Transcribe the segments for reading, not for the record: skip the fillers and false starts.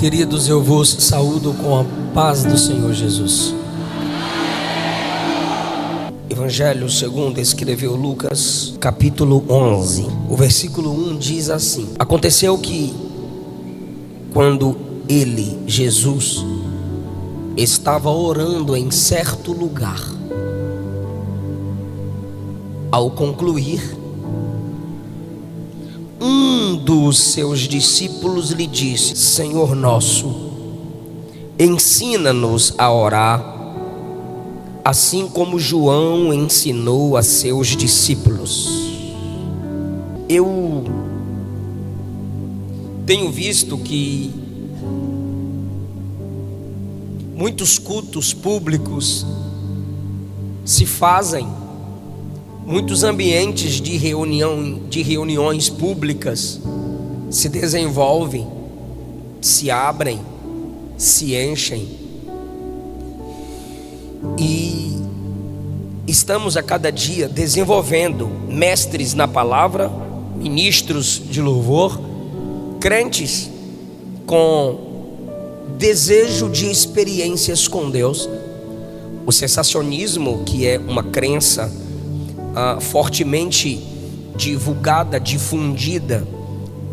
Queridos, eu vos saúdo com a paz do Senhor Jesus. Evangelho segundo escreveu Lucas, capítulo 11. O versículo 1 diz assim: Aconteceu que, quando ele, Jesus, estava orando em certo lugar, ao concluir, um dos seus discípulos lhe disse: Senhor nosso, ensina-nos a orar, assim como João ensinou a seus discípulos. Eu tenho visto que muitos cultos públicos se fazem, muitos ambientes de reuniões públicas se desenvolvem, se abrem, se enchem. E estamos a cada dia desenvolvendo mestres na palavra, ministros de louvor, crentes com desejo de experiências com Deus. O sensacionismo, que é uma crença fortemente divulgada, difundida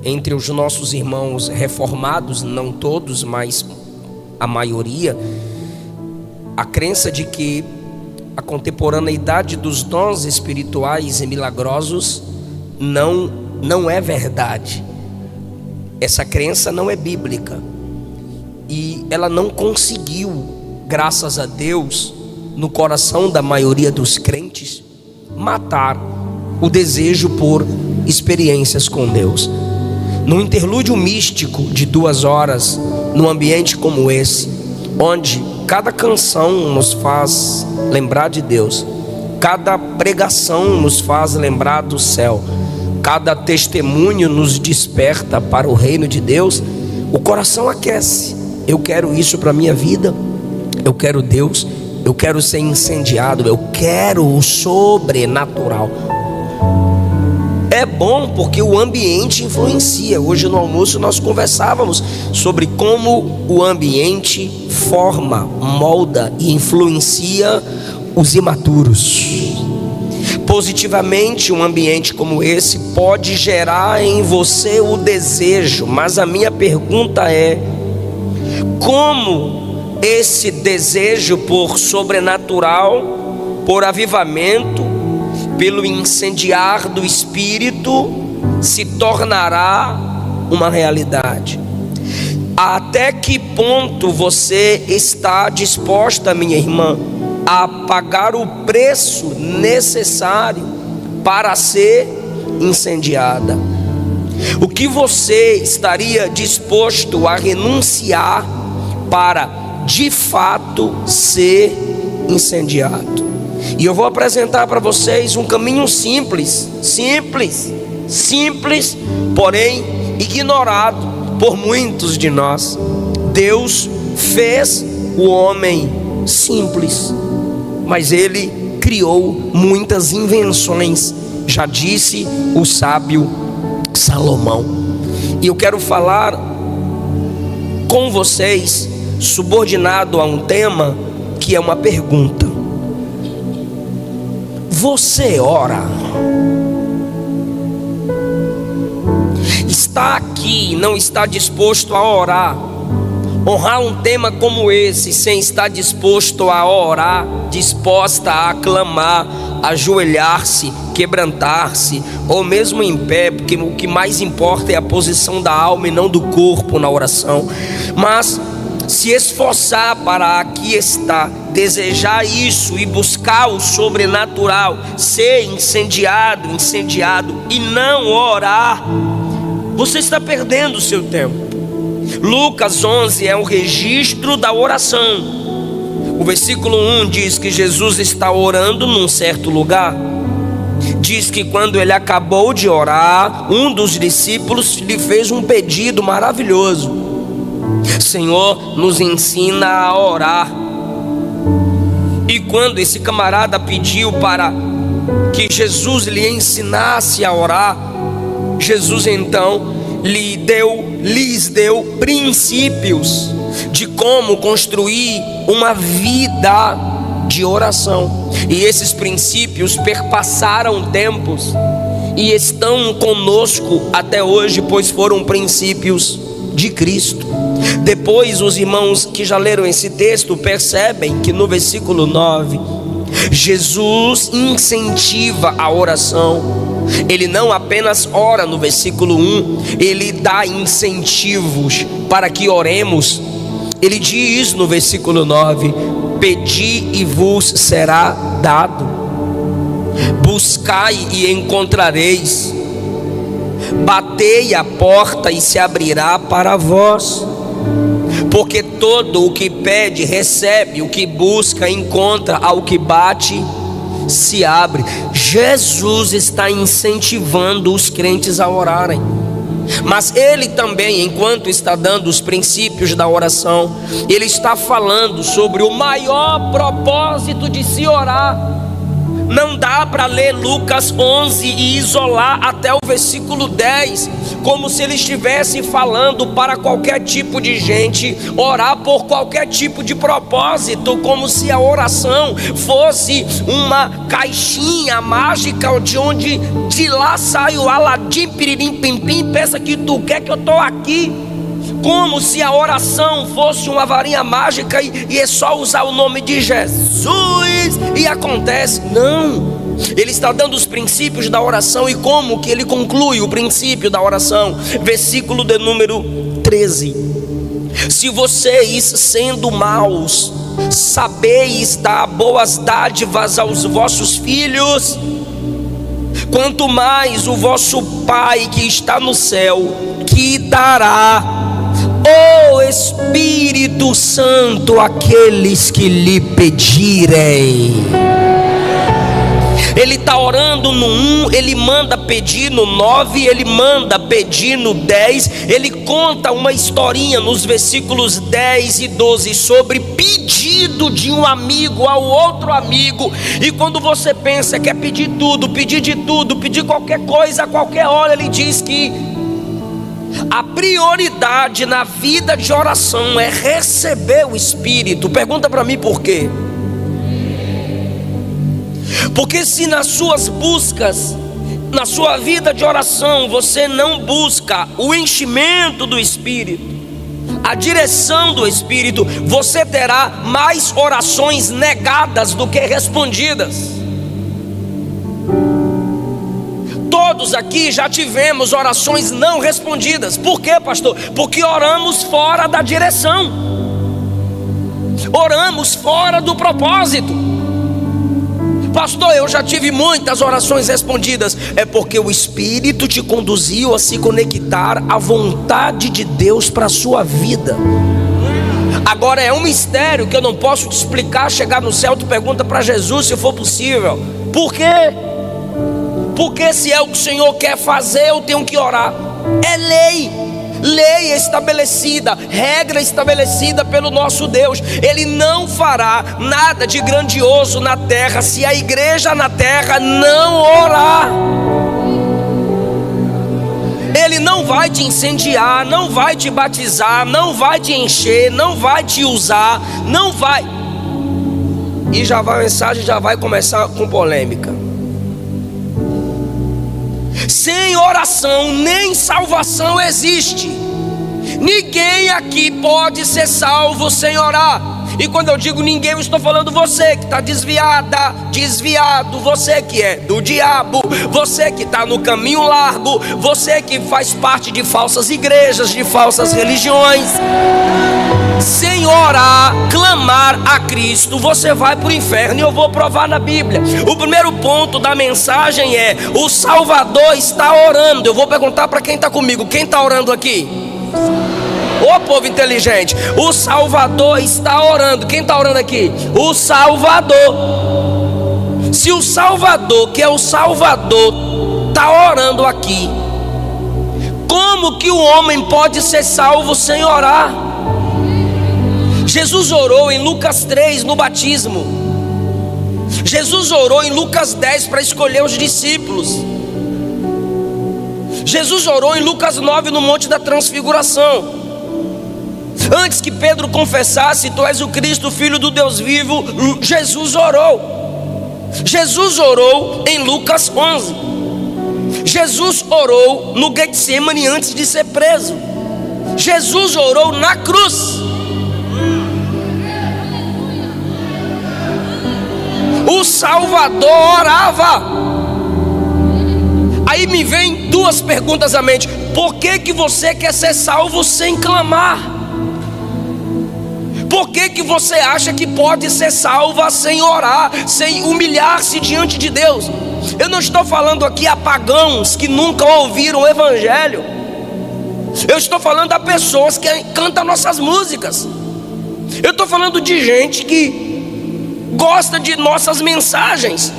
entre os nossos irmãos reformados, não todos, mas a maioria, a crença de que a contemporaneidade dos dons espirituais e milagrosos não é verdade. Essa crença não é bíblica e ela não conseguiu, graças a Deus, no coração da maioria dos crentes, matar o desejo por experiências com Deus. No interlúdio místico de 2 horas, num ambiente como esse, onde cada canção nos faz lembrar de Deus, cada pregação nos faz lembrar do céu, cada testemunho nos desperta para o reino de Deus, o coração aquece. Eu quero isso para a minha vida, eu quero Deus, eu quero ser incendiado, eu quero o sobrenatural. É bom porque o ambiente influencia. Hoje no almoço nós conversávamos sobre como o ambiente forma, molda e influencia os imaturos. Positivamente, um ambiente como esse pode gerar em você o desejo, mas a minha pergunta é: como esse desejo por sobrenatural, por avivamento, pelo incendiar do Espírito, se tornará uma realidade? Até que ponto você está disposta, minha irmã, a pagar o preço necessário para ser incendiada? O que você estaria disposto a renunciar para de fato ser incendiado? E eu vou apresentar para vocês um caminho simples, porém ignorado por muitos de nós. Deus fez o homem simples, mas ele criou muitas invenções, já disse o sábio Salomão. E eu quero falar com vocês subordinado a um tema que é uma pergunta: você ora? Está aqui e não está disposto a orar? Honrar um tema como esse sem estar disposto a orar, disposta a clamar, ajoelhar-se, quebrantar-se, ou mesmo em pé, porque o que mais importa é a posição da alma e não do corpo na oração. Mas se esforçar para aqui estar, desejar isso e buscar o sobrenatural, ser incendiado e não orar, você está perdendo o seu tempo. Lucas 11 é um registro da oração. O versículo 1 diz que Jesus está orando num certo lugar. Diz que quando ele acabou de orar, um dos discípulos lhe fez um pedido maravilhoso: Senhor, nos ensina a orar. E quando esse camarada pediu para que Jesus lhe ensinasse a orar, Jesus então lhes deu princípios de como construir uma vida de oração. E esses princípios perpassaram tempos e estão conosco até hoje, pois foram princípios de Cristo. Depois, os irmãos que já leram esse texto percebem que no versículo 9, Jesus incentiva a oração. Ele não apenas ora no versículo 1, ele dá incentivos para que oremos. Ele diz no versículo 9: pedi e vos será dado, buscai e encontrareis, batei a porta e se abrirá para vós. Porque todo o que pede recebe, o que busca encontra, ao que bate se abre. Jesus está incentivando os crentes a orarem, mas ele também, enquanto está dando os princípios da oração, ele está falando sobre o maior propósito de se orar. Não dá para ler Lucas 11 e isolar até o versículo 10, como se ele estivesse falando para qualquer tipo de gente, orar por qualquer tipo de propósito, como se a oração fosse uma caixinha mágica de onde de lá sai o Aladim, piririm, pim, pim, pensa que tu quer que eu estou aqui. Como se a oração fosse uma varinha mágica e é só usar o nome de Jesus e acontece. Não, ele está dando os princípios da oração. E como que ele conclui o princípio da oração? Versículo de número 13: se vocês, sendo maus, sabeis dar boas dádivas aos vossos filhos, quanto mais o vosso Pai que está no céu que dará o Espírito Santo àqueles que lhe pedirem. Ele está orando no 1, ele manda pedir no 9, ele manda pedir no 10. Ele conta uma historinha nos versículos 10 e 12 sobre pedido de um amigo ao outro amigo. E quando você pensa que é pedir tudo, pedir de tudo, pedir qualquer coisa a qualquer hora, ele diz que a prioridade na vida de oração é receber o Espírito. Pergunta para mim por quê? Porque se nas suas buscas, na sua vida de oração, você não busca o enchimento do Espírito, a direção do Espírito, você terá mais orações negadas do que respondidas. Todos aqui já tivemos orações não respondidas. Por quê, pastor? Porque oramos fora da direção, oramos fora do propósito. Pastor, eu já tive muitas orações respondidas. É porque o Espírito te conduziu a se conectar à vontade de Deus para a sua vida. Agora é um mistério que eu não posso te explicar. Chegar no céu, tu pergunta para Jesus se for possível. Por quê? Porque se é o que o Senhor quer fazer, eu tenho que orar. É lei estabelecida, regra estabelecida pelo nosso Deus. Ele não fará nada de grandioso na terra se a igreja na terra não orar. Ele não vai te incendiar, não vai te batizar, não vai te encher, não vai te usar, não vai. E já vai, a mensagem já vai começar com polêmica. Sem oração nem salvação existe. Ninguém aqui pode ser salvo sem orar. E quando eu digo ninguém, eu estou falando você que está desviada, desviado, você que é do diabo, você que está no caminho largo, você que faz parte de falsas igrejas, de falsas religiões. Sem orar, clamar a Cristo, você vai para o inferno. E eu vou provar na Bíblia. O primeiro ponto da mensagem é: o Salvador está orando. Eu vou perguntar para quem está comigo: quem está orando aqui? Ô povo inteligente, o Salvador está orando. Quem está orando aqui? O Salvador. Se o Salvador, que é o Salvador, está orando aqui, como que o homem pode ser salvo sem orar? Jesus orou em Lucas 3 no batismo. Jesus orou em Lucas 10 para escolher os discípulos. Jesus orou em Lucas 9 no Monte da Transfiguração. Antes que Pedro confessasse: tu és o Cristo, Filho do Deus vivo, Jesus orou. Jesus orou em Lucas 11. Jesus orou no Getsemane antes de ser preso. Jesus orou na cruz. O Salvador orava. Aí me vem duas perguntas à mente. Por que você quer ser salvo sem clamar? Por que você acha que pode ser salva sem orar, sem humilhar-se diante de Deus? Eu não estou falando aqui a pagãos que nunca ouviram o Evangelho. Eu estou falando a pessoas que cantam nossas músicas. Eu estou falando de gente que gosta de nossas mensagens.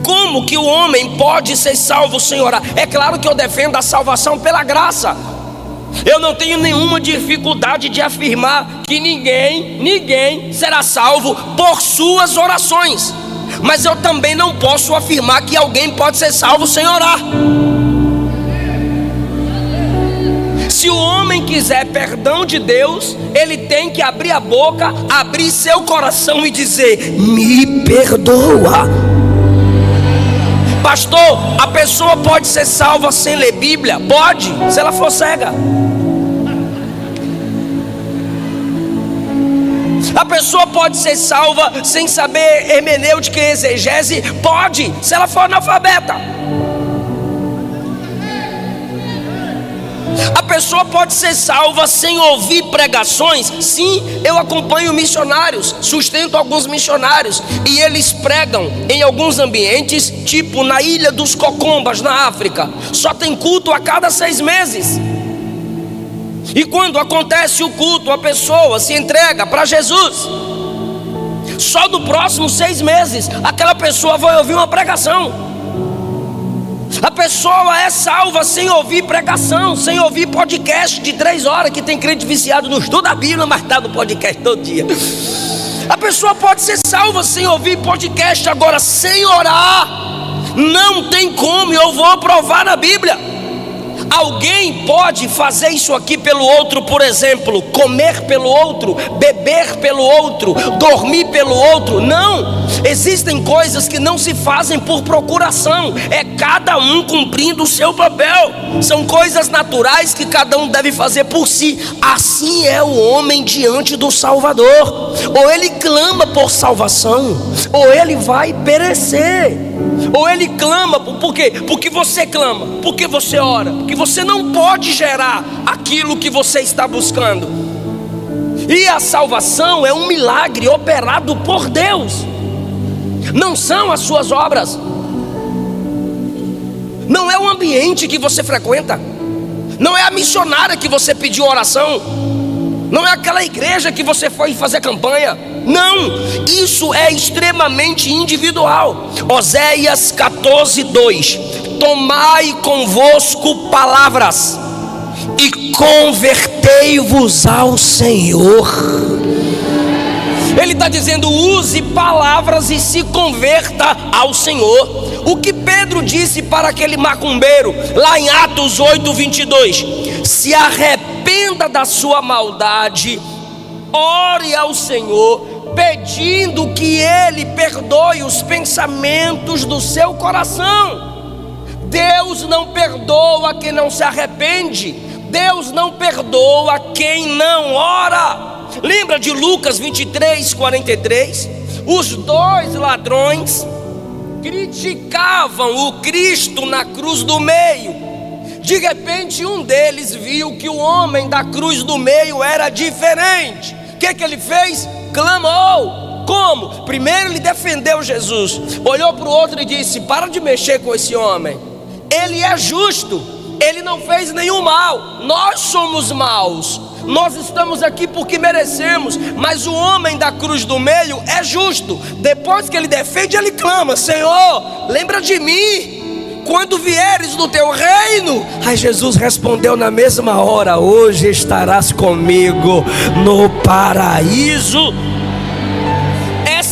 Como que o homem pode ser salvo sem orar? É claro que eu defendo a salvação pela graça. Eu não tenho nenhuma dificuldade de afirmar que ninguém será salvo por suas orações. Mas eu também não posso afirmar que alguém pode ser salvo sem orar. Se o homem quiser perdão de Deus, ele tem que abrir a boca, abrir seu coração e dizer: me perdoa. Pastor, a pessoa pode ser salva sem ler Bíblia? Pode, se ela for cega. A pessoa pode ser salva sem saber hermenêutica e exegese? Pode, se ela for analfabeta. A pessoa pode ser salva sem ouvir pregações? Sim, eu acompanho missionários, sustento alguns missionários, e eles pregam em alguns ambientes, tipo na Ilha dos Cocombas, na África. Só tem culto a cada 6 meses. E quando acontece o culto, a pessoa se entrega para Jesus. Só no próximo 6 meses, aquela pessoa vai ouvir uma pregação. A pessoa é salva sem ouvir pregação, sem ouvir podcast de 3 horas, que tem crente viciado no estudo da Bíblia, mas está no podcast todo dia. A pessoa pode ser salva sem ouvir podcast, agora sem orar, não tem como, eu vou provar na Bíblia. Alguém pode fazer isso aqui pelo outro, por exemplo, comer pelo outro, beber pelo outro, dormir pelo outro? Não, existem coisas que não se fazem por procuração, é cada um cumprindo o seu papel. São coisas naturais que cada um deve fazer por si. Assim é o homem diante do Salvador: ou ele clama por salvação, ou ele vai perecer. Ou ele clama, por quê? Porque você clama, porque você ora, porque você não pode gerar aquilo que você está buscando. E a salvação é um milagre operado por Deus, não são as suas obras, não é o ambiente que você frequenta, não é a missionária que você pediu oração, não é aquela igreja que você foi fazer campanha. Não, isso é extremamente individual. Oséias 14:2: tomai convosco palavras e convertei-vos ao Senhor. Ele está dizendo: use palavras e se converta ao Senhor. O que Pedro disse para aquele macumbeiro lá em Atos 8:22: se arrependa da sua maldade, ore ao Senhor, pedindo que Ele perdoe os pensamentos do seu coração. Deus não perdoa quem não se arrepende. Deus não perdoa quem não ora. Lembra de Lucas 23:43? Os 2 ladrões criticavam o Cristo na cruz do meio. De repente um deles viu que o homem da cruz do meio era diferente. O que ele fez? Clamou. Como? Primeiro ele defendeu Jesus, olhou para o outro e disse: para de mexer com esse homem, ele é justo, ele não fez nenhum mal, nós somos maus, nós estamos aqui porque merecemos, mas o homem da cruz do meio é justo. Depois que ele defende, ele clama: Senhor, lembra de mim quando vieres no teu reino. Aí Jesus respondeu na mesma hora: hoje estarás comigo no paraíso.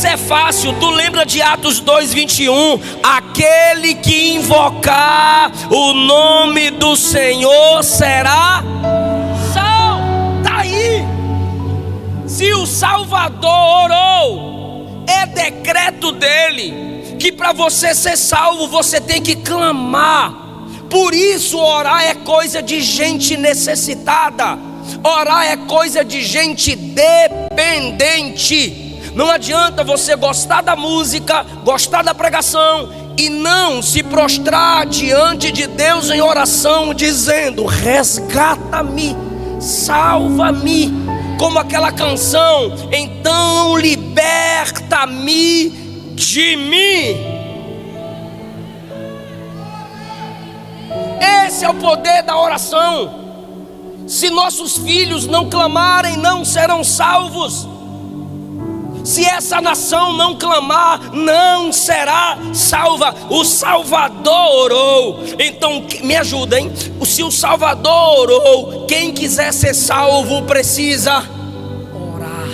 Essa é fácil, tu lembra de Atos 2:21? Aquele que invocar o nome do Senhor será salvo. Tá aí. Se o Salvador orou, é decreto dele que para você ser salvo você tem que clamar. Por isso orar é coisa de gente necessitada. Orar é coisa de gente dependente. Não adianta você gostar da música, gostar da pregação e não se prostrar diante de Deus em oração, dizendo: resgata-me, salva-me, como aquela canção, então liberta-me de mim. Esse é o poder da oração. Se nossos filhos não clamarem, não serão salvos. Se essa nação não clamar, não será salva. O Salvador orou. Então me ajudem. Se o Salvador orou, quem quiser ser salvo precisa orar.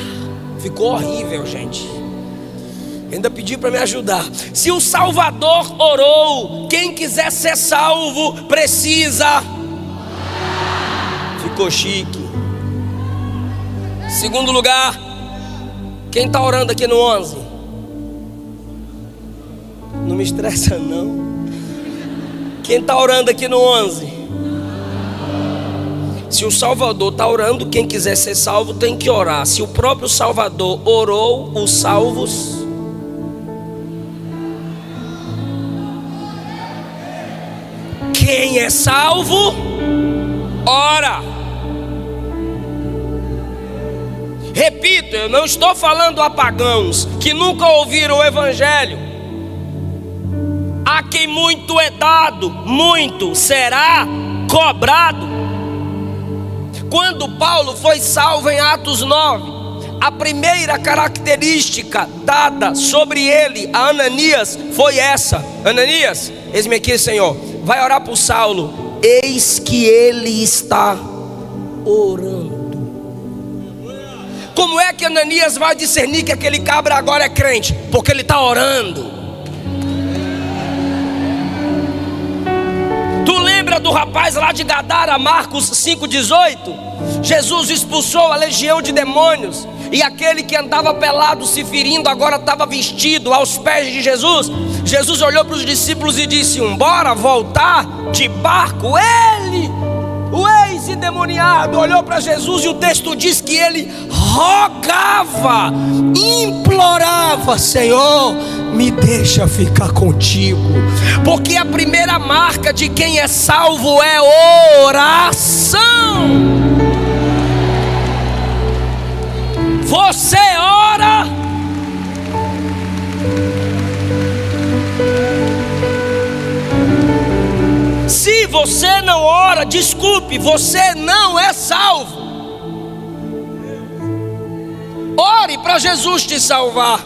Ficou horrível, gente. Ainda pedi para me ajudar. Se o Salvador orou, quem quiser ser salvo precisa. Ficou chique. Segundo lugar, quem está orando aqui no 11? Não me estressa não. Quem está orando aqui no 11? Se o Salvador está orando, quem quiser ser salvo tem que orar. Se o próprio Salvador orou, os salvos. Quem é salvo, ora. Repito, eu não estou falando a pagãos que nunca ouviram o Evangelho. A quem muito é dado, muito será cobrado. Quando Paulo foi salvo em Atos 9, a primeira característica dada sobre ele a Ananias foi essa: Ananias, eis-me aqui, Senhor, vai orar por Saulo, eis que ele está orando. Como é que Ananias vai discernir que aquele cabra agora é crente? Porque ele está orando. Tu lembra do rapaz lá de Gadara, Marcos 5,18? Jesus expulsou a legião de demônios, e aquele que andava pelado se ferindo agora estava vestido aos pés de Jesus. Jesus olhou para os discípulos e disse: bora voltar de barco. Ele, o ex-endemoniado, olhou para Jesus e o texto diz que ele rogava, implorava: Senhor, me deixa ficar contigo. Porque a primeira marca de quem é salvo é oração. Você ora, se você não ora, desculpe, você não é salvo. Ore para Jesus te salvar.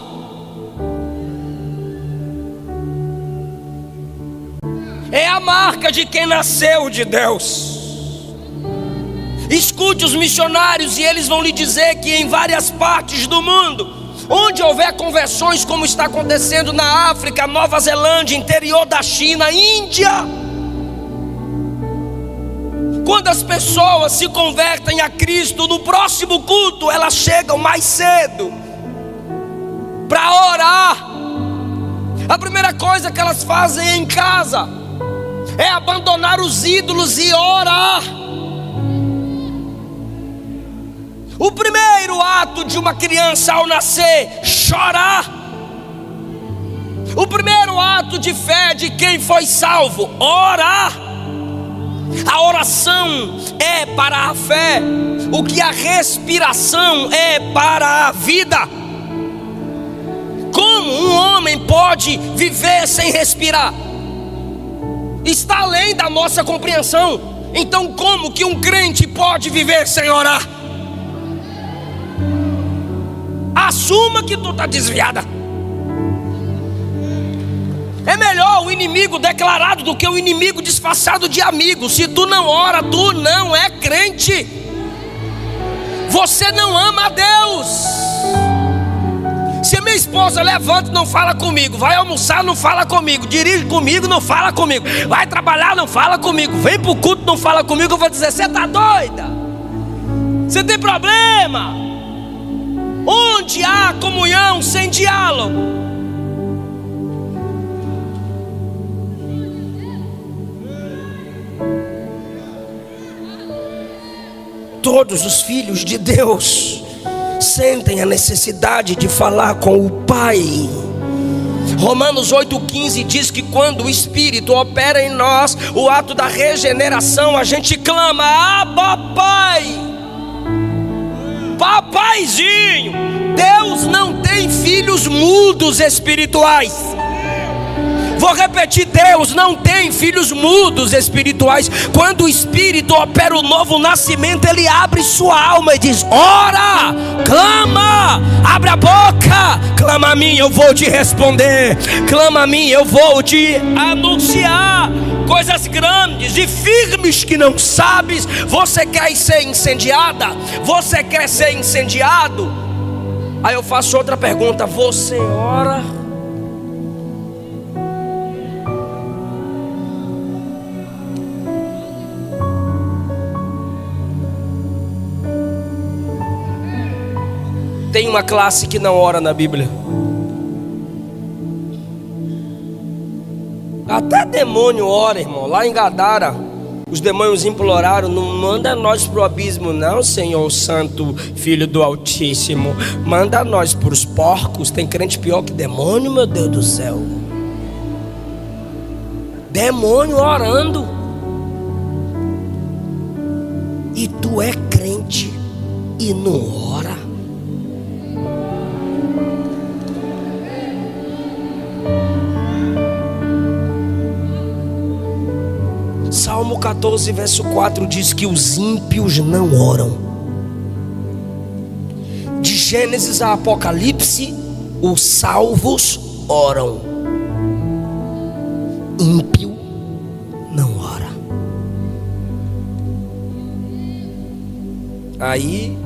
É a marca de quem nasceu de Deus. Escute os missionários e eles vão lhe dizer que em várias partes do mundo, onde houver conversões, como está acontecendo na África, Nova Zelândia, interior da China, Índia, quando as pessoas se convertem a Cristo, no próximo culto elas chegam mais cedo para orar. A primeira coisa que elas fazem em casa é abandonar os ídolos e orar. O primeiro ato de uma criança ao nascer, chorar. O primeiro ato de fé de quem foi salvo, orar. A oração é para a fé o que a respiração é para a vida. Como um homem pode viver sem respirar? Está além da nossa compreensão. Então como que um crente pode viver sem orar? Assuma que tu está desviada. É melhor o inimigo declarado do que o inimigo disfarçado de amigo. Se tu não ora, tu não é crente. Você não ama a Deus. Se minha esposa levanta e não fala comigo, vai almoçar, não fala comigo, dirige comigo, não fala comigo, vai trabalhar, não fala comigo, vem pro culto, não fala comigo, eu vou dizer: você está doida? Você tem problema? Onde há comunhão sem diálogo? Todos os filhos de Deus sentem a necessidade de falar com o Pai. Romanos 8,15 diz que quando o Espírito opera em nós o ato da regeneração, a gente clama: Abba, Pai, Papaizinho. Deus não tem filhos mudos espirituais. Vou repetir: Deus não tem filhos mudos espirituais. Quando o Espírito opera o novo nascimento, Ele abre sua alma e diz: ora, clama, abre a boca, clama a mim, eu vou te responder. Clama a mim, eu vou te anunciar coisas grandes e firmes que não sabes. Você quer ser incendiada? Você quer ser incendiado? Aí eu faço outra pergunta: você ora? Tem uma classe que não ora na Bíblia. Até demônio ora, irmão. Lá em Gadara, os demônios imploraram: não manda nós para o abismo não, Senhor Santo, Filho do Altíssimo. Manda nós para os porcos. Tem crente pior que demônio, meu Deus do céu. Demônio orando. E tu é crente e não ora? Salmo 14, verso 4 diz que os ímpios não oram. De Gênesis a Apocalipse, os salvos oram. Ímpio não ora. Aí,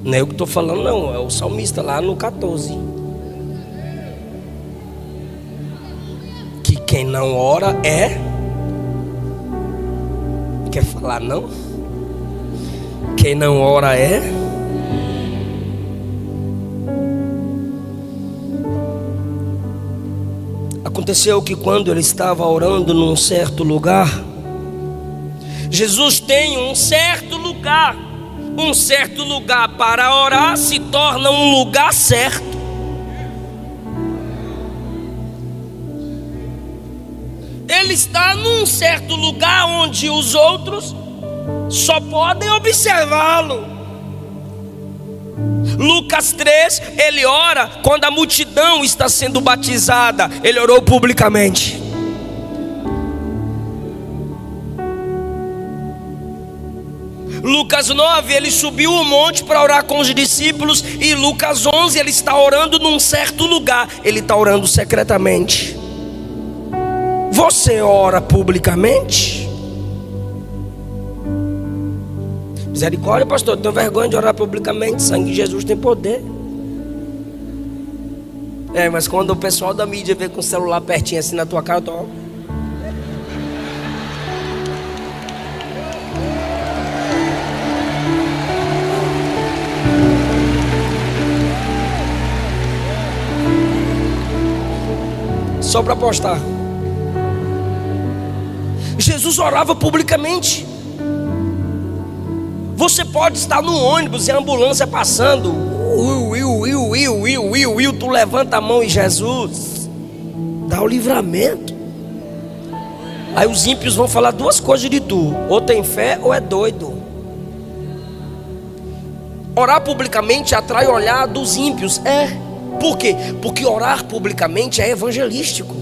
não é eu que estou falando não, é o salmista lá no 14. Quem não ora é... Quer falar não? Quem não ora é... Aconteceu que quando ele estava orando num certo lugar, Jesus tem um certo lugar. Um certo lugar para orar se torna um lugar certo. Ele está num certo lugar onde os outros só podem observá-lo. Lucas 3, ele ora quando a multidão está sendo batizada. Ele orou publicamente. Lucas 9, ele subiu o monte para orar com os discípulos. E Lucas 11, ele está orando num certo lugar. Ele está orando secretamente. Você ora publicamente? Misericórdia, pastor, eu tenho vergonha de orar publicamente. O sangue de Jesus tem poder. Mas quando o pessoal da mídia vê com o celular pertinho assim na tua cara, eu tô... Só para postar. Jesus orava publicamente. Você pode estar no ônibus e a ambulância passando. Tu levanta a mão e Jesus dá o livramento. Aí os ímpios vão falar duas coisas de tu: ou tem fé ou é doido. Orar publicamente atrai o olhar dos ímpios. Por quê? Porque orar publicamente é evangelístico.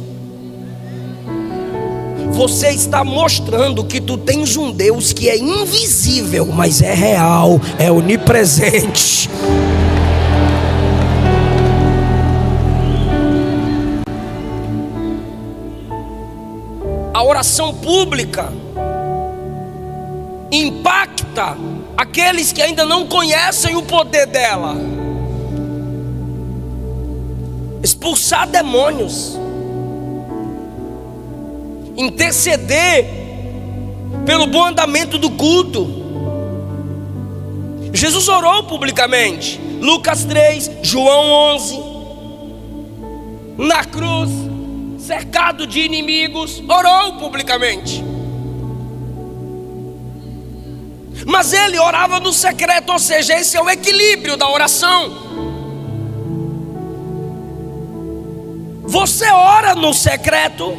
Você está mostrando que tu tens um Deus que é invisível, mas é real, é onipresente. A oração pública impacta aqueles que ainda não conhecem o poder dela. expulsar demônios, interceder pelo bom andamento do culto. Jesus orou publicamente. Lucas 3, João 11. Na cruz, cercado de inimigos, orou publicamente. Mas ele orava no secreto, ou seja, esse é o equilíbrio da oração. Você ora no secreto.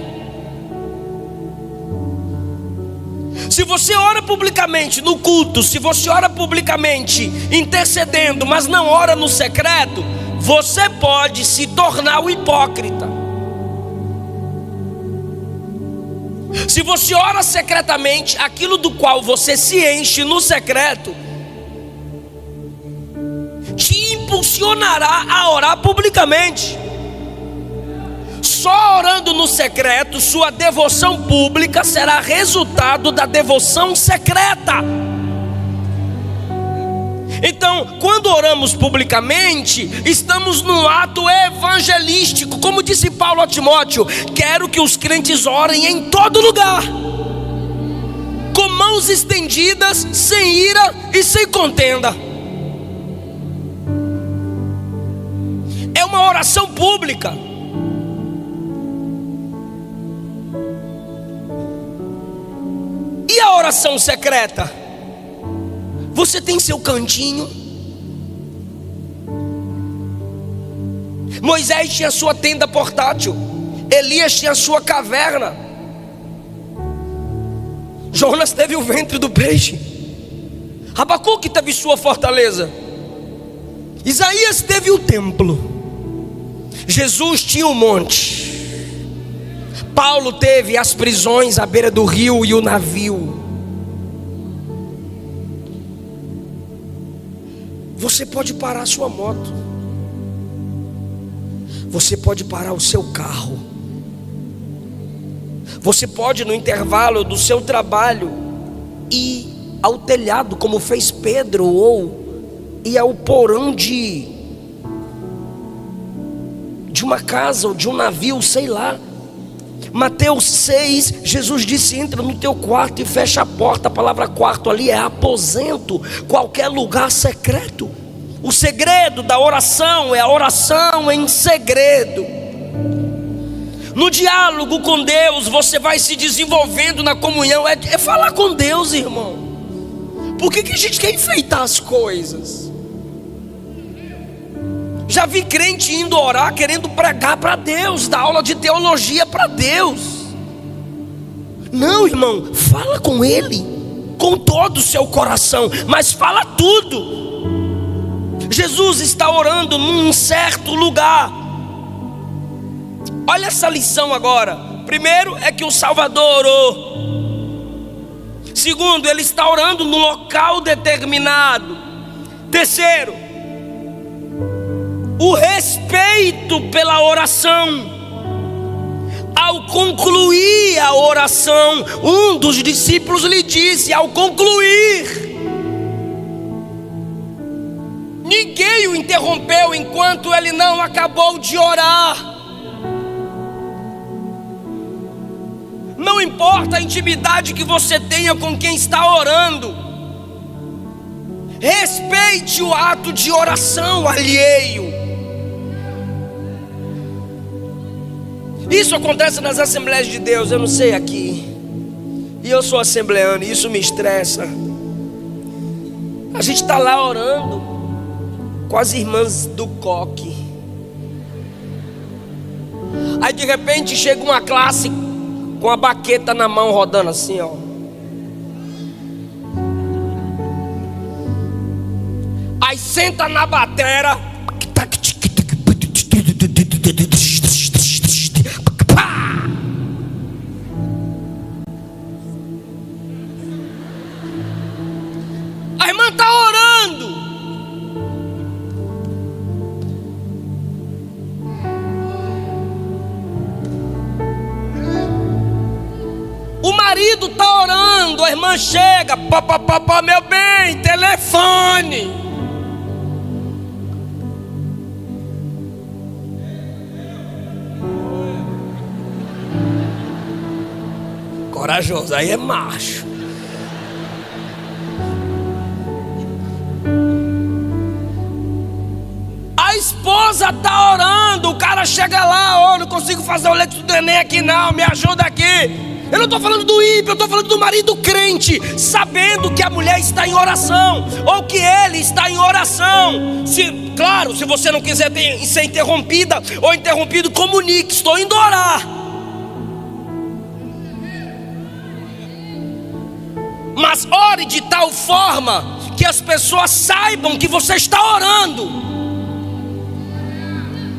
Se você ora publicamente no culto, se você ora publicamente intercedendo, mas não ora no secreto, você pode se tornar um hipócrita. Se você ora secretamente, aquilo do qual você se enche no secreto te impulsionará a orar publicamente. Só orando no secreto, sua devoção pública será resultado da devoção secreta. Então, quando oramos publicamente, estamos num ato evangelístico. Como disse Paulo a Timóteo: quero que os crentes orem em todo lugar, com mãos estendidas, sem ira e sem contenda. É uma oração pública. E a oração secreta? Você tem seu cantinho. Moisés tinha sua tenda portátil. Elias tinha sua caverna. Jonas teve o ventre do peixe. Abacuque teve sua fortaleza. Isaías teve o templo. Jesus tinha o monte. Paulo teve as prisões à beira do rio e o navio. Você pode parar sua moto. Você pode parar o seu carro. Você pode, no intervalo do seu trabalho, ir ao telhado, como fez Pedro, ou ir ao porão de uma casa ou de um navio, sei lá. Mateus 6, Jesus disse: entra no teu quarto e fecha a porta. A palavra quarto ali é aposento, qualquer lugar secreto. O segredo da oração é a oração em segredo. No diálogo com Deus, você vai se desenvolvendo na comunhão. É falar com Deus, irmão. Por que a gente quer enfeitar as coisas? Já vi crente indo orar, querendo pregar para Deus, dar aula de teologia para Deus. Não, irmão, fala com Ele, com todo o seu coração, mas fala tudo. Jesus está orando num certo lugar. Olha essa lição agora. Primeiro é que o Salvador orou. Segundo, Ele está orando no local determinado. Terceiro, o respeito pela oração. Ao concluir a oração, um dos discípulos lhe disse: ao concluir, ninguém o interrompeu enquanto ele não acabou de orar. Não importa a intimidade que você tenha com quem está orando, respeite o ato de oração alheio. Isso acontece nas Assembleias de Deus, eu não sei aqui. E eu sou assembleano e isso me estressa. A gente está lá orando com as irmãs do coque. Aí de repente chega uma classe com a baqueta na mão rodando assim, ó. Aí senta na batera. A irmã está orando. O marido está orando, a irmã chega, papapá, meu bem, telefone. corajoso, aí é macho. A esposa tá orando, o cara chega lá, não consigo fazer o leite do neném aqui não, me ajuda aqui. Eu não estou falando do ímpio, eu estou falando do marido crente, sabendo que a mulher está em oração, ou que ele está em oração. Claro, se você não quiser ser interrompida ou interrompido, comunique, estou indo orar. Mas ore de tal forma que as pessoas saibam que você está orando.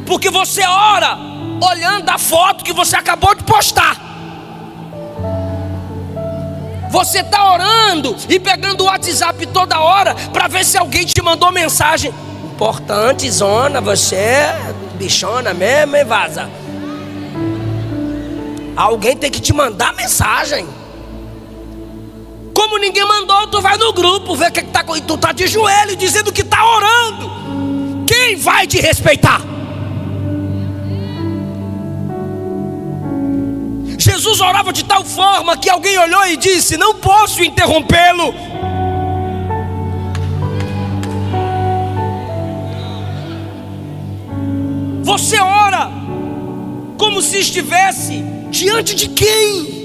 Porque você ora olhando a foto que você acabou de postar. Você está orando e pegando o WhatsApp toda hora para ver se alguém te mandou mensagem. Importante, zona, você é bichona mesmo, hein, vaza? Alguém tem que te mandar mensagem. Como ninguém mandou, tu vai no grupo, vê o que tá, e tu tá de joelho dizendo que tá orando. Quem vai te respeitar? Jesus orava de tal forma que alguém olhou e disse: não posso interrompê-lo. Você ora como se estivesse diante de quem?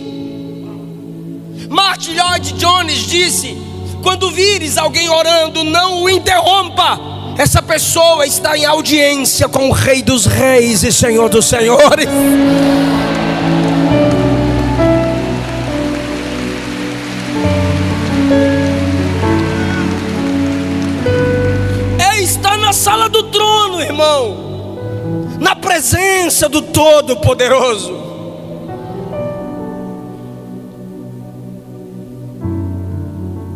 Martin Lloyd Jones disse: quando vires alguém orando, não o interrompa. Essa pessoa está em audiência com o Rei dos Reis e Senhor dos Senhores. Na sala do trono, irmão, na presença do Todo-Poderoso.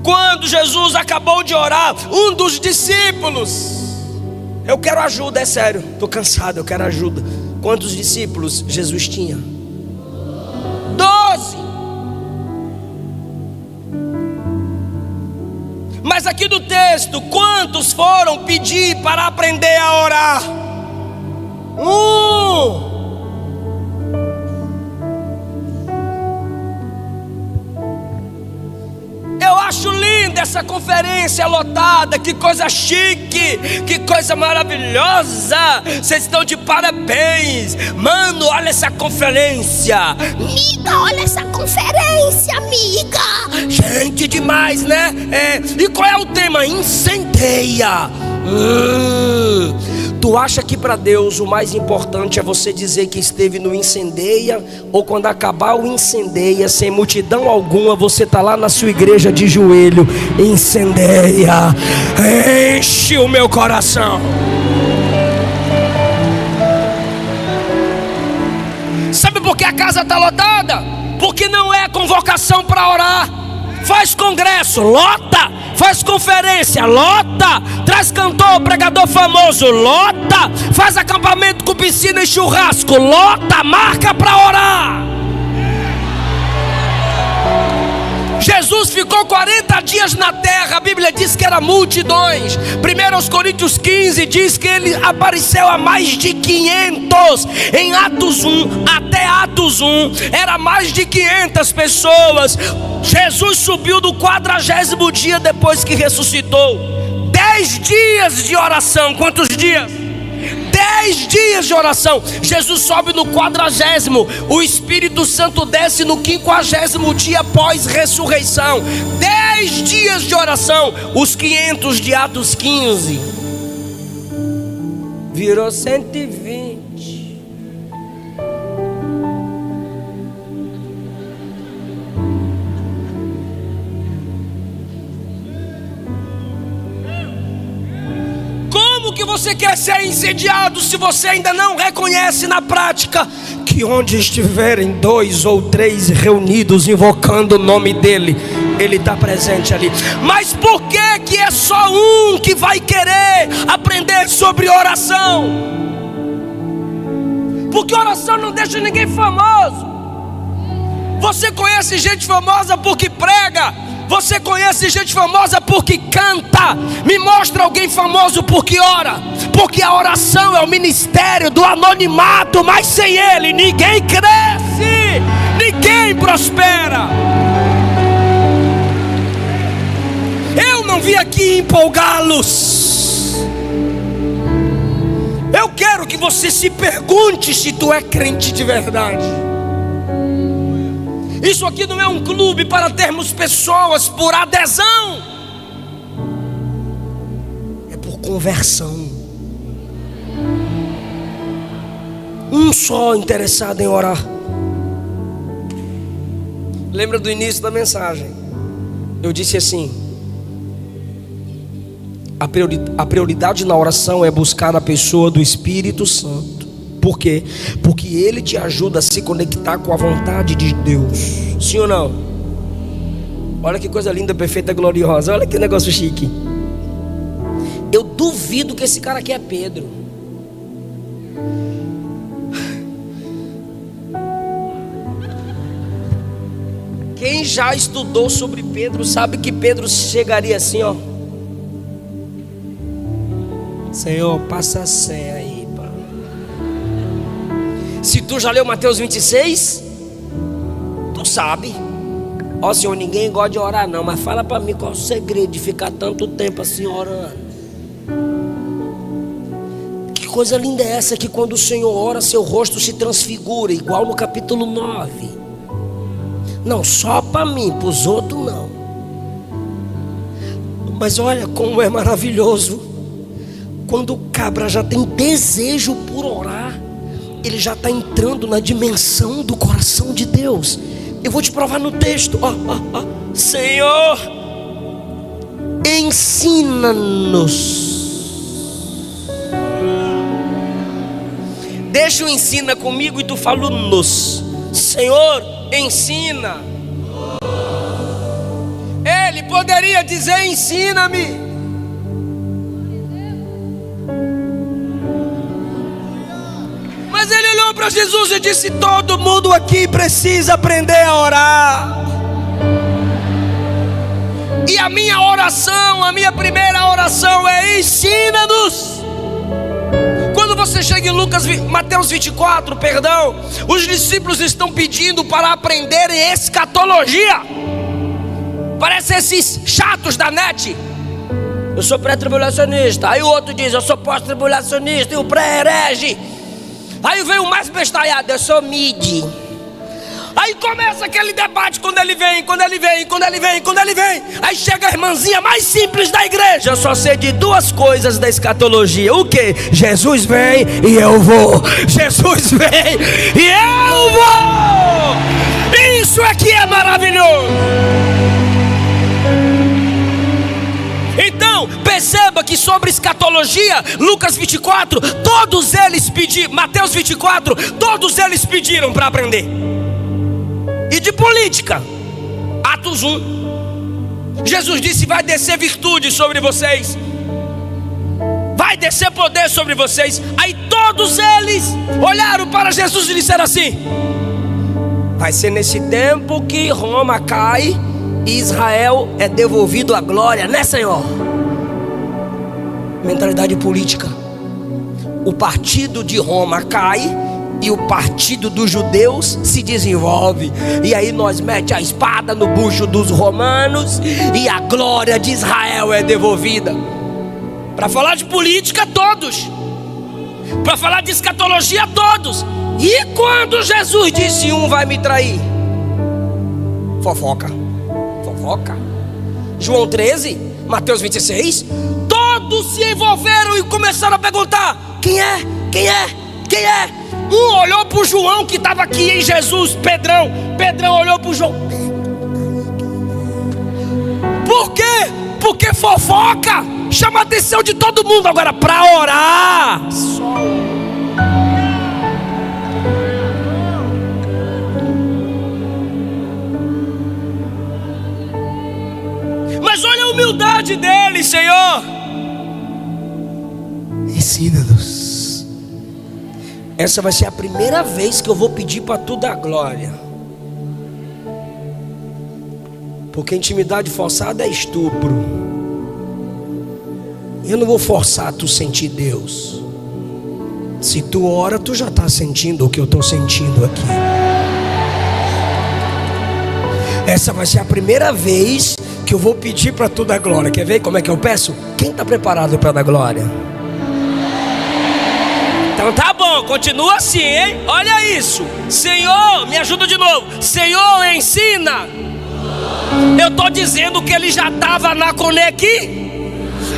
Quando Jesus acabou de orar, um dos discípulos, eu quero ajuda, é sério, estou cansado, eu quero ajuda. Quantos discípulos Jesus tinha? 12. Mas aqui do texto, quantos foram pedir para aprender a orar? Eu acho linda essa conferência lotada, que coisa chique, que coisa maravilhosa. Vocês estão de parabéns. Mano, olha essa conferência. Amiga, olha essa conferência, amiga. Gente demais, né? E qual é o tema? Incendeia. Tu acha que para Deus o mais importante é você dizer que esteve no incendeia? Ou quando acabar o incendeia, sem multidão alguma, você está lá na sua igreja de joelho? Incendeia, enche o meu coração. Sabe por que a casa está lotada? Porque não é convocação para orar. Faz congresso, lota. Faz conferência, lota. Traz cantor, pregador famoso, lota. Faz acampamento com piscina e churrasco, lota. Marca para orar. Jesus ficou 40 dias na terra. A Bíblia diz que era multidões. 1 Coríntios 15 diz que ele apareceu a mais de 500. Em Atos 1, até Atos 1, era mais de 500 pessoas. Jesus subiu do 40º dia depois que ressuscitou. 10 dias de oração. Quantos dias? 10 dias de oração. Jesus sobe no 40º. O Espírito Santo desce no 50º dia após ressurreição. 10 dias de oração. Os 500 de Atos 15 virou 120. Como que você quer ser incendiado se você ainda não reconhece na prática que onde estiverem 2 ou 3 reunidos invocando o nome dele, ele está presente ali? Mas por que é só um que vai querer aprender sobre oração? Porque oração não deixa ninguém famoso. Você conhece gente famosa porque prega. Você conhece gente famosa porque canta. Me mostra alguém famoso porque ora. Porque a oração é o ministério do anonimato. Mas sem ele ninguém cresce. e quem prospera. Eu não vim aqui empolgá-los. Eu quero que você se pergunte se tu é crente de verdade. Isso aqui não é um clube para termos pessoas por adesão, é por conversão. Um só interessado em orar. Lembra do início da mensagem? Eu disse assim: a prioridade na oração é buscar a pessoa do Espírito Santo. Por quê? Porque ele te ajuda a se conectar com a vontade de Deus. Sim ou não? Olha que coisa linda, perfeita, gloriosa. Olha que negócio chique. Eu duvido que esse cara aqui é Pedro. Quem já estudou sobre Pedro sabe que Pedro chegaria assim, ó: Senhor, passa a senha aí, pá. Se tu já leu Mateus 26, tu sabe. Ó Senhor, ninguém gosta de orar não, mas fala para mim qual é o segredo de ficar tanto tempo assim orando. Que coisa linda é essa, que quando o Senhor ora, seu rosto se transfigura, igual no capítulo 9. Não, só para mim, para os outros não. Mas olha como é maravilhoso. Quando o cabra já tem desejo por orar, ele já está entrando na dimensão do coração de Deus. Eu vou te provar no texto. Senhor, ensina-nos. Deixa o ensina comigo e tu fala nos. Senhor, ensina. Ele poderia dizer: ensina-me. Mas ele olhou para Jesus e disse: todo mundo aqui precisa aprender a orar. E a minha oração, a minha primeira oração é: ensina-nos. Quando você chega em Mateus 24, perdão, os discípulos estão pedindo para aprenderem escatologia. Parece esses chatos da net. Eu sou pré-tribulacionista. Aí o outro diz: eu sou pós-tribulacionista. E o pré-herege. Aí vem o mais bestalhado: eu sou mid. Aí começa aquele debate quando ele vem. Aí chega a irmãzinha mais simples da igreja: eu só sei de duas coisas da escatologia. O que? Jesus vem e eu vou. Jesus vem e eu vou. Isso aqui é maravilhoso. Então, perceba que sobre escatologia, Lucas 24, todos eles pediram, Mateus 24, todos eles pediram para aprender. E de política, Atos 1, Jesus disse: vai descer virtude sobre vocês, vai descer poder sobre vocês. Aí todos eles olharam para Jesus e disseram assim: vai ser nesse tempo que Roma cai e Israel é devolvido à glória, né, Senhor? Mentalidade política. O partido de Roma cai e o partido dos judeus se desenvolve. E aí nós mete a espada no bucho dos romanos e a glória de Israel é devolvida. Para falar de política, todos. Para falar de escatologia, todos. E quando Jesus disse: um vai me trair? Fofoca. João 13, Mateus 26, todos se envolveram e começaram a perguntar: quem é? Um olhou para o João que estava aqui em Jesus, Pedrão olhou para o João. Por quê? Porque fofoca chama a atenção de todo mundo. Agora, para orar, mas olha a humildade dele, Senhor. Ensina-nos. Essa vai ser a primeira vez que eu vou pedir para tu dar glória. Porque intimidade forçada é estupro. Eu não vou forçar tu sentir Deus. Se tu ora, tu já está sentindo o que eu estou sentindo aqui. Essa vai ser a primeira vez que eu vou pedir para tu dar glória. Quer ver como é que eu peço? Quem está preparado para dar glória? Então tá bom, continua assim, hein? Olha isso. Senhor, me ajuda de novo. Senhor, ensina. Eu estou dizendo que ele já estava na Conec.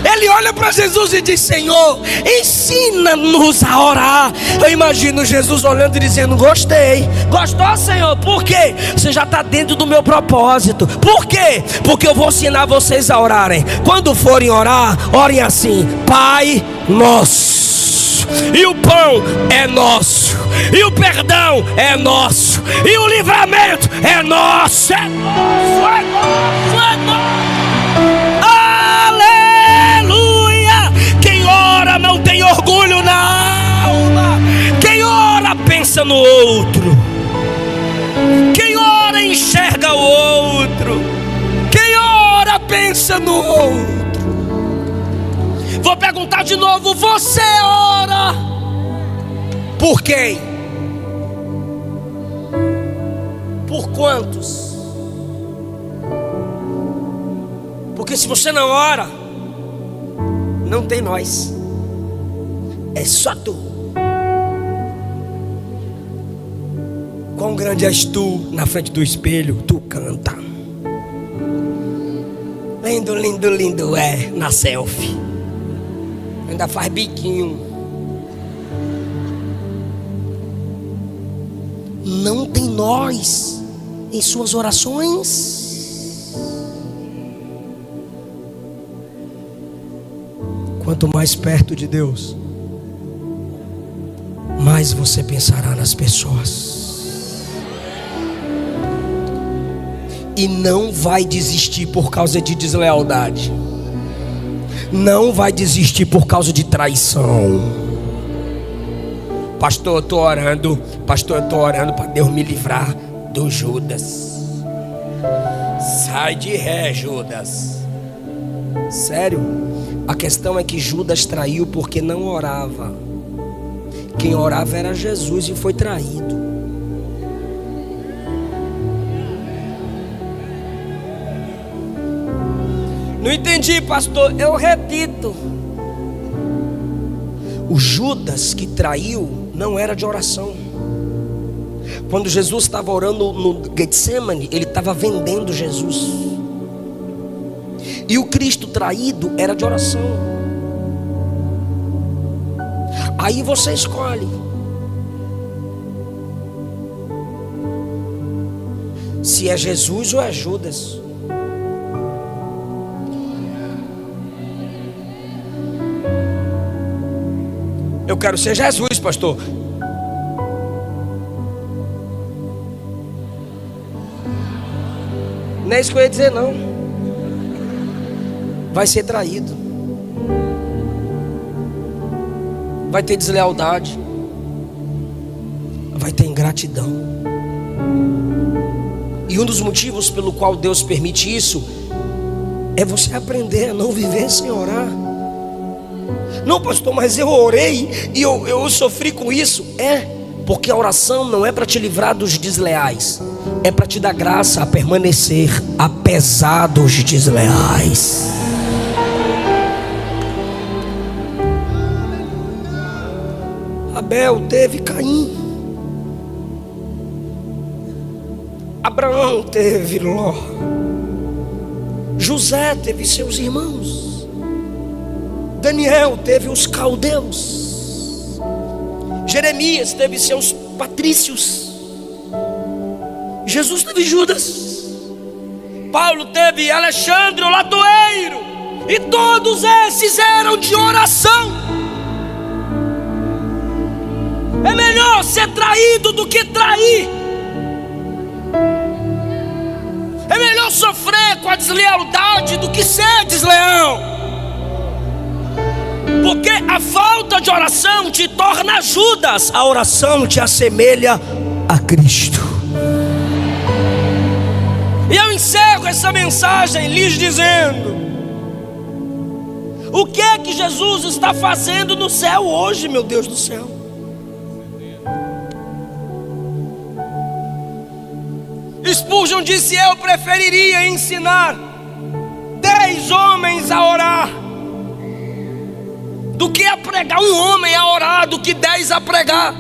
Ele olha para Jesus e diz: Senhor, ensina-nos a orar. Eu imagino Jesus olhando e dizendo: gostei. Gostou, Senhor? Por quê? Você já está dentro do meu propósito. Por quê? Porque eu vou ensinar vocês a orarem. Quando forem orar, orem assim: Pai nosso. E o pão é nosso, e o perdão é nosso, e o livramento é nosso. É nosso, é nosso, é nosso. Não tem orgulho na alma. Quem ora pensa no outro. Quem ora enxerga o outro. Quem ora pensa no outro. Vou perguntar de novo: você ora por quem? Por quantos? Porque se você não ora, não tem nós. É só tu. Quão grande és tu na frente do espelho, tu canta. Lindo, lindo, lindo é na selfie. Ainda faz biquinho. Não tem nós em suas orações. Quanto mais perto de Deus, mais você pensará nas pessoas. E não vai desistir por causa de deslealdade. Não vai desistir por causa de traição. Pastor, eu estou orando. Pastor, eu estou orando para Deus me livrar do Judas. Sai de ré, Judas. Sério? A questão é que Judas traiu porque não orava. Quem orava era Jesus e foi traído. Não entendi, pastor. Eu repito. O Judas que traiu não era de oração. Quando Jesus estava orando no Getsemane, ele estava vendendo Jesus. E o Cristo traído era de oração. Aí você escolhe. Se é Jesus ou é Judas. Eu quero ser Jesus, pastor. Não é isso que eu ia dizer, não. Vai ser traído. Vai ter deslealdade. Vai ter ingratidão. E um dos motivos pelo qual Deus permite isso é você aprender a não viver sem orar. Não, pastor, mas eu orei e eu sofri com isso. É, porque a oração não é para te livrar dos desleais, é para te dar graça a permanecer apesar dos desleais. Abel teve Caim. Abraão teve Ló. José teve seus irmãos. Daniel teve os caldeus. Jeremias teve seus patrícios. Jesus teve Judas. Paulo teve Alexandre o latoeiro. E todos esses eram de oração. É melhor ser traído do que trair. É melhor sofrer com a deslealdade do que ser desleal. Porque a falta de oração te torna Judas. A oração te assemelha a Cristo. E eu encerro essa mensagem lhes dizendo: o que é que Jesus está fazendo no céu hoje, meu Deus do céu? Spurgeon disse: eu preferiria ensinar 10 homens a orar do que a pregar um homem a orar, do que 10 a pregar.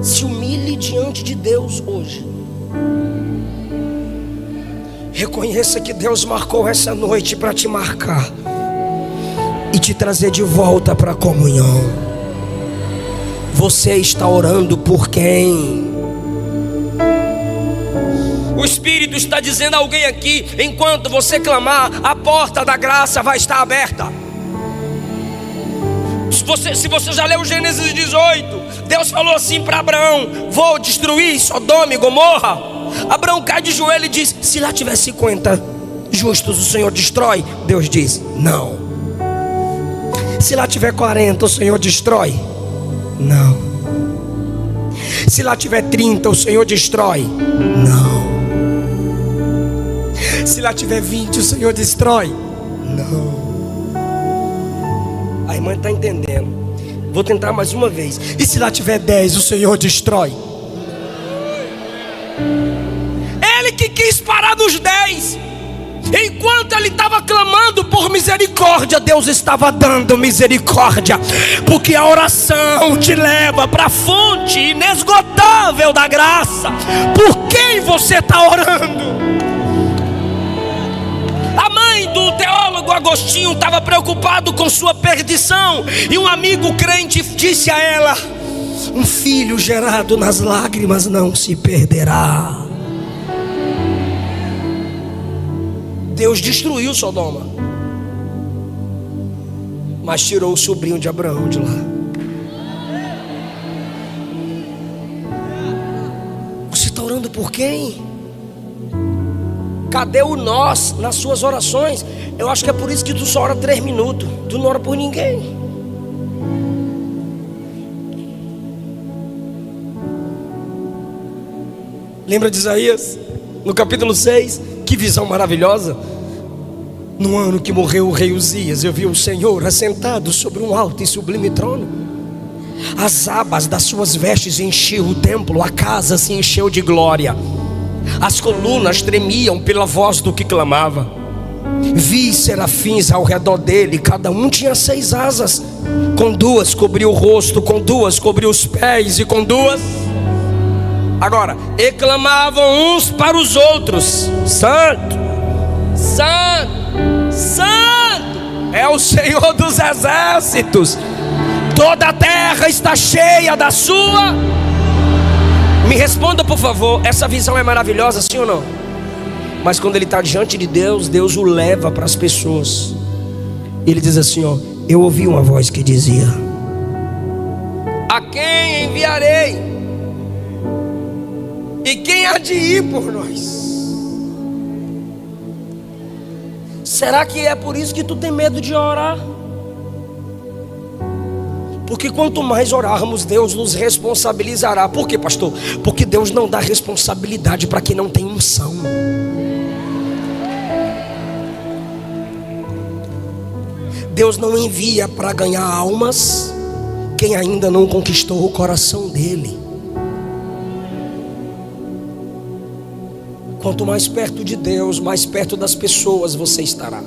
Se humilhe diante de Deus hoje. Reconheça que Deus marcou essa noite para te marcar e te trazer de volta para a comunhão. Você está orando por quem? O Espírito está dizendo a alguém aqui: enquanto você clamar, a porta da graça vai estar aberta. Se você já leu Gênesis 18, Deus falou assim para Abraão: vou destruir Sodoma e Gomorra. Abraão cai de joelho e diz: se lá tiver 50 justos, o Senhor destrói? Deus diz: não. Se lá tiver 40, o Senhor destrói? Não. Se lá tiver 30, o Senhor destrói? Não. Se lá tiver 20, o Senhor destrói? Não. A irmã está entendendo. Vou tentar mais uma vez. E se lá tiver 10, o Senhor destrói? Ele que quis parar nos 10. Enquanto ele estava clamando por misericórdia, Deus estava dando misericórdia. Porque a oração te leva para a fonte inesgotável da graça. Por quem você está orando? A mãe do teólogo Agostinho estava preocupado com sua perdição, e um amigo crente disse a ela: um filho gerado nas lágrimas não se perderá. Deus destruiu Sodoma, mas tirou o sobrinho de Abraão de lá. Você está orando por quem? Cadê o nós nas suas orações? Eu acho que é por isso que tu só ora 3 minutos. Tu não ora por ninguém. Lembra de Isaías? No capítulo 6, que visão maravilhosa. No ano que morreu o rei Uzias, eu vi o Senhor assentado sobre um alto e sublime trono. As abas das suas vestes enchiam o templo, a casa se encheu de glória. As colunas tremiam pela voz do que clamava. Vi serafins ao redor dele, cada um tinha 6 asas. Com 2 cobriu o rosto, com 2 cobriu os pés, e com 2... Agora, e clamavam uns para os outros: Santo, Santo, Santo é o Senhor dos exércitos. Toda a terra está cheia da sua... Me responda, por favor, essa visão é maravilhosa, sim ou não? Mas quando ele está diante de Deus, Deus o leva para as pessoas. Ele diz assim, ó: eu ouvi uma voz que dizia: a quem enviarei? E quem há de ir por nós? Será que é por isso que tu tem medo de orar? Porque quanto mais orarmos, Deus nos responsabilizará. Por quê, pastor? Porque Deus não dá responsabilidade para quem não tem unção. Deus não envia para ganhar almas quem ainda não conquistou o coração dele. Quanto mais perto de Deus, mais perto das pessoas você estará.